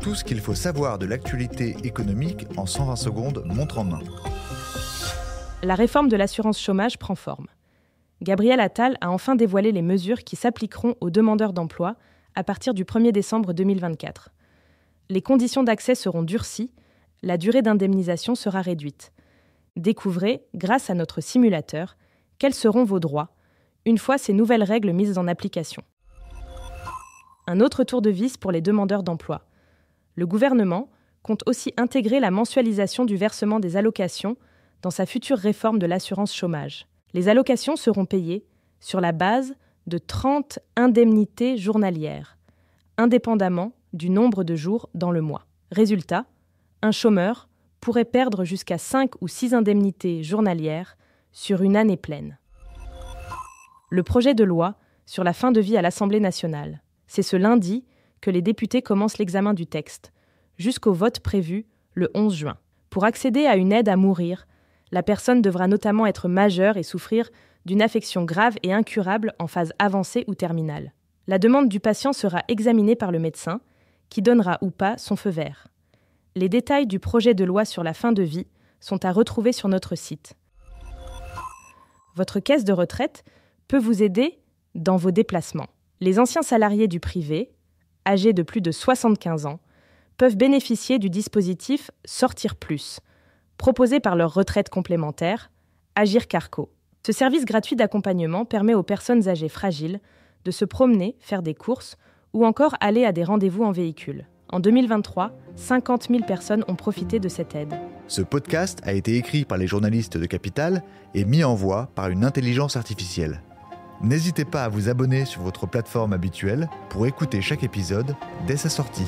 Tout ce qu'il faut savoir de l'actualité économique en 120 secondes, montre en main. La réforme de l'assurance chômage prend forme. Gabriel Attal a enfin dévoilé les mesures qui s'appliqueront aux demandeurs d'emploi à partir du 1er décembre 2024. Les conditions d'accès seront durcies, la durée d'indemnisation sera réduite. Découvrez, grâce à notre simulateur, quels seront vos droits, une fois ces nouvelles règles mises en application. Un autre tour de vis pour les demandeurs d'emploi. Le gouvernement compte aussi intégrer la mensualisation du versement des allocations dans sa future réforme de l'assurance chômage. Les allocations seront payées sur la base de 30 indemnités journalières, indépendamment du nombre de jours dans le mois. Résultat, un chômeur pourrait perdre jusqu'à 5 ou 6 indemnités journalières sur une année pleine. Le projet de loi sur la fin de vie à l'Assemblée nationale. C'est ce lundi que les députés commencent l'examen du texte, jusqu'au vote prévu le 11 juin. Pour accéder à une aide à mourir, la personne devra notamment être majeure et souffrir d'une affection grave et incurable en phase avancée ou terminale. La demande du patient sera examinée par le médecin, qui donnera ou pas son feu vert. Les détails du projet de loi sur la fin de vie sont à retrouver sur notre site. Votre caisse de retraite peut vous aider dans vos déplacements. Les anciens salariés du privé, âgés de plus de 75 ans, peuvent bénéficier du dispositif Sortir Plus, proposé par leur retraite complémentaire, Agir Carco. Ce service gratuit d'accompagnement permet aux personnes âgées fragiles de se promener, faire des courses ou encore aller à des rendez-vous en véhicule. En 2023, 50 000 personnes ont profité de cette aide. Ce podcast a été écrit par les journalistes de Capital et mis en voix par une intelligence artificielle. N'hésitez pas à vous abonner sur votre plateforme habituelle pour écouter chaque épisode dès sa sortie.